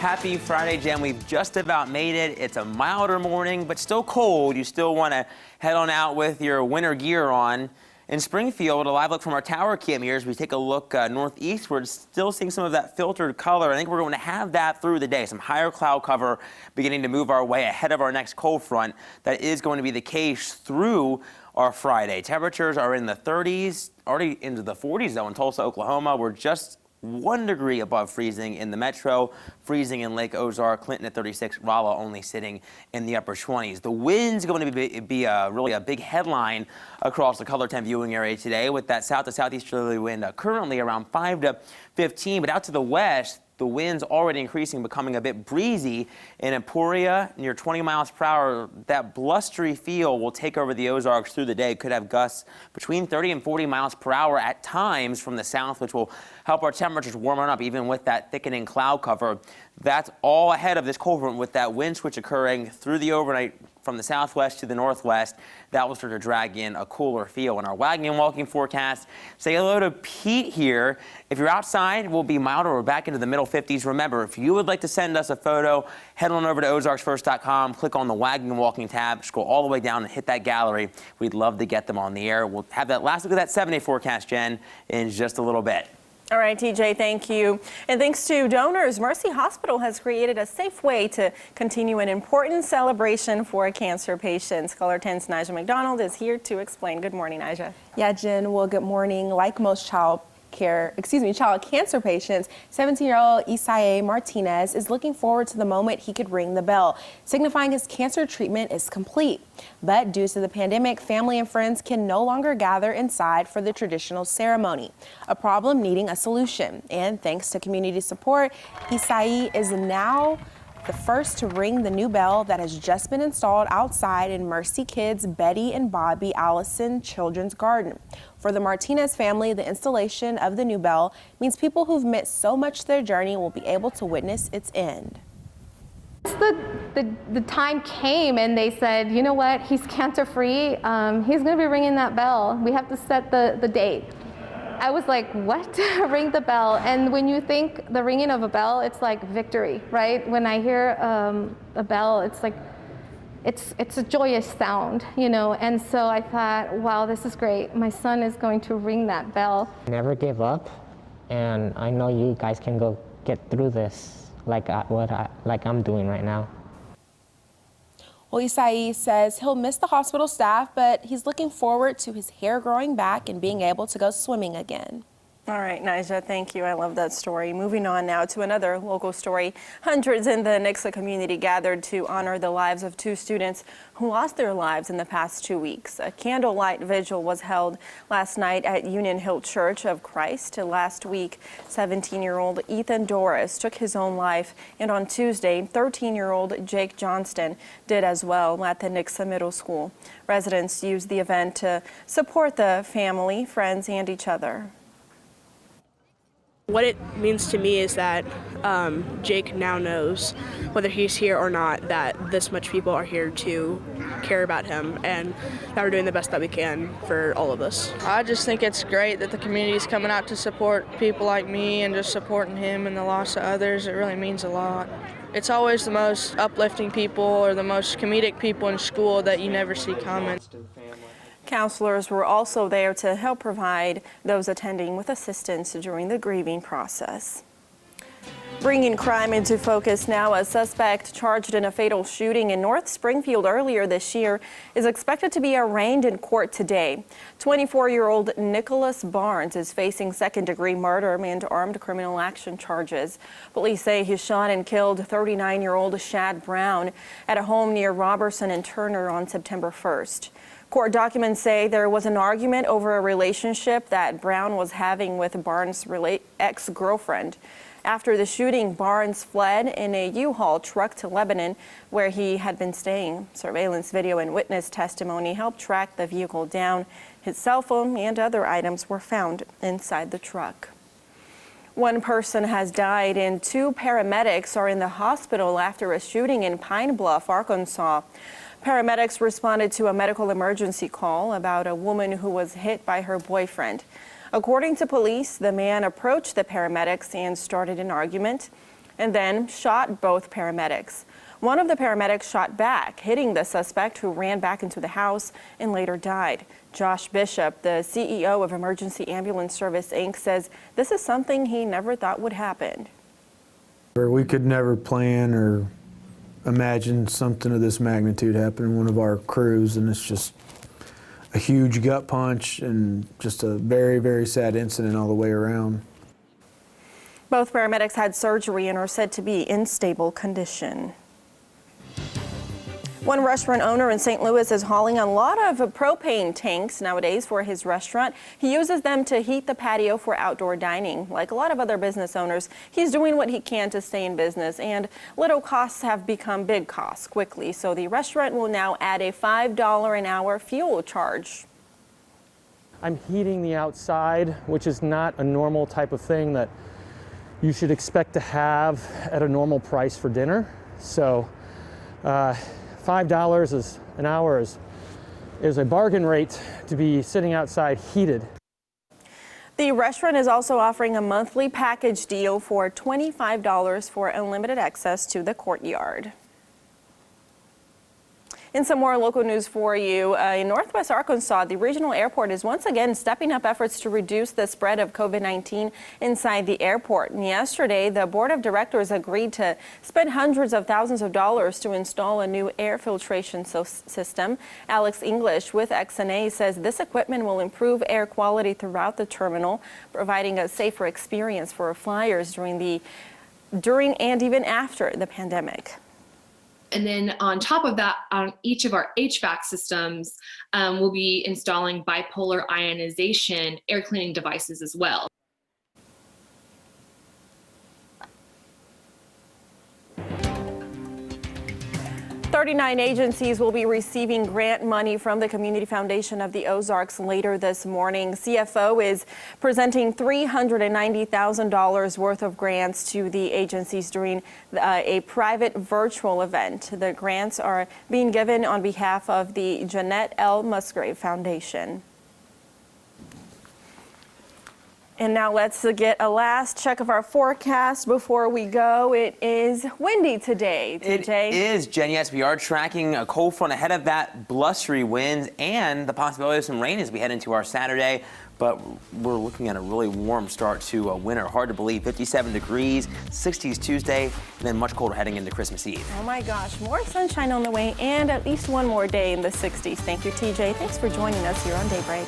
Happy Friday, Jen. We've just about made it. It's a milder morning, but still cold. You still want to head on out with your winter gear on. In Springfield, a live look from our tower cam here as we take a look northeastward, still seeing some of that filtered color. I think we're going to have that through the day. Some higher cloud cover beginning to move our way ahead of our next cold front. That is going to be the case through our Friday. Temperatures are in the 30s, already into the 40s though in Tulsa, Oklahoma. We're just 1 degree above freezing in the metro, freezing in Lake Ozark, Clinton at 36, Rolla only sitting in the upper 20s. The wind's going to be really a big headline across the color 10 viewing area today, with that south to southeasterly wind currently around 5 to 15, but out to the west, the wind's already increasing, becoming a bit breezy in Emporia, near 20 miles per hour. That blustery feel will take over the Ozarks through the day. Could have gusts between 30 and 40 miles per hour at times from the south, which will help our temperatures warm up even with that thickening cloud cover. That's all ahead of this cold front with that wind switch occurring through the overnight from the southwest to the northwest. That will start to drag in a cooler feel. In our wagging and walking forecast, say hello to Pete here. If you're outside, we'll be milder. We're back into the middle 50s. Remember, if you would like to send us a photo, head on over to ozarksfirst.com, click on the wagging and walking tab, scroll all the way down and hit that gallery. We'd love to get them on the air. We'll have that last look at that 7-day forecast, Jen, in just a little bit. All right, TJ, thank you. And thanks to donors, Mercy Hospital has created a safe way to continue an important celebration for cancer patients. Color 10's Nija McDonald is here to explain. Good morning, Nija. Yeah, Jen, well, good morning. Like most child cancer patients, 17-year-old Isaiah Martinez is looking forward to the moment he could ring the bell, signifying his cancer treatment is complete. But due to the pandemic, family and friends can no longer gather inside for the traditional ceremony, a problem needing a solution. And thanks to community support, Isaiah is now the first to ring the new bell that has just been installed outside in Mercy Kids' Betty and Bobby Allison Children's Garden. For the Martinez family, the installation of the new bell means people who've missed so much their journey will be able to witness its end. The time came and they said, you know what, he's cancer-free, he's going to be ringing that bell. We have to set the date. I was like, what? Ring the bell. And when you think the ringing of a bell, it's like victory, right? When I hear a bell, it's like, it's a joyous sound, you know? And so I thought, wow, this is great. My son is going to ring that bell. Never give up, and I know you guys can go get through this like I'm doing right now. Well, Isaiah says he'll miss the hospital staff, but he's looking forward to his hair growing back and being able to go swimming again. All right, Nija, thank you. I love that story. Moving on now to another local story. Hundreds in the Nixa community gathered to honor the lives of 2 students who lost their lives in the past 2 weeks. A candlelight vigil was held last night at Union Hill Church of Christ. Last week, 17-year-old Ethan Doris took his own life, and on Tuesday, 13-year-old Jake Johnston did as well at the Nixa Middle School. Residents used the event to support the family, friends, and each other. What it means to me is that Jake now knows, whether he's here or not, that this much people are here to care about him and that we're doing the best that we can for all of us. I just think it's great that the community is coming out to support people like me and just supporting him and the loss of others. It really means a lot. It's always the most uplifting people or the most comedic people in school that you never see coming. Counselors were also there to help provide those attending with assistance during the grieving process. Bringing crime into focus now, a suspect charged in a fatal shooting in North Springfield earlier this year is expected to be arraigned in court today. 24-year-old Nicholas Barnes is facing second-degree murder and armed criminal action charges. Police say he shot and killed 39-year-old Shad Brown at a home near Robertson and Turner on September 1st. Court documents say there was an argument over a relationship that Brown was having with Barnes' ex-girlfriend. After the shooting, Barnes fled in a U-Haul truck to Lebanon, where he had been staying. Surveillance video and witness testimony helped track the vehicle down. His cell phone and other items were found inside the truck. 1 person has died and 2 paramedics are in the hospital after a shooting in Pine Bluff, Arkansas. Paramedics responded to a medical emergency call about a woman who was hit by her boyfriend. According to police, the man approached the paramedics and started an argument. and then shot both paramedics. One of the paramedics shot back, hitting the suspect who ran back into the house and later died. Josh Bishop, the CEO of Emergency Ambulance Service, Inc., says this is something he never thought would happen. We could never plan or imagine something of this magnitude happen in one of our crews, and it's just a huge gut punch and just a very, very sad incident all the way around. Both paramedics had surgery and are said to be in stable condition. One restaurant owner in St. Louis is hauling a lot of propane tanks nowadays for his restaurant. He uses them to heat the patio for outdoor dining. Like a lot of other business owners, he's doing what he can to stay in business, and little costs have become big costs quickly. So the restaurant will now add a $5 an hour fuel charge. I'm heating the outside, which is not a normal type of thing that you should expect to have at a normal price for dinner. So $5 an hour is a bargain rate to be sitting outside heated. The restaurant is also offering a monthly package deal for $25 for unlimited access to the courtyard. And some more local news for you. In Northwest Arkansas, the regional airport is once again stepping up efforts to reduce the spread of COVID-19 inside the airport. And yesterday, the board of directors agreed to spend hundreds of thousands of dollars to install a new air filtration system. Alex English with XNA says this equipment will improve air quality throughout the terminal, providing a safer experience for flyers during and even after the pandemic. And then on top of that, on each of our HVAC systems, we'll be installing bipolar ionization air cleaning devices as well. 39 agencies will be receiving grant money from the Community Foundation of the Ozarks later this morning. CFO is presenting $390,000 worth of grants to the agencies during a private virtual event. The grants are being given on behalf of the Jeanette L. Musgrave Foundation. And now let's get a last check of our forecast before we go. It is windy today, TJ. It is, Jen. Yes, we are tracking a cold front ahead of that, blustery winds and the possibility of some rain as we head into our Saturday. But we're looking at a really warm start to a winter. Hard to believe, 57 degrees, 60s Tuesday, and then much colder heading into Christmas Eve. Oh my gosh, more sunshine on the way and at least one more day in the 60s. Thank you, TJ. Thanks for joining us here on Daybreak.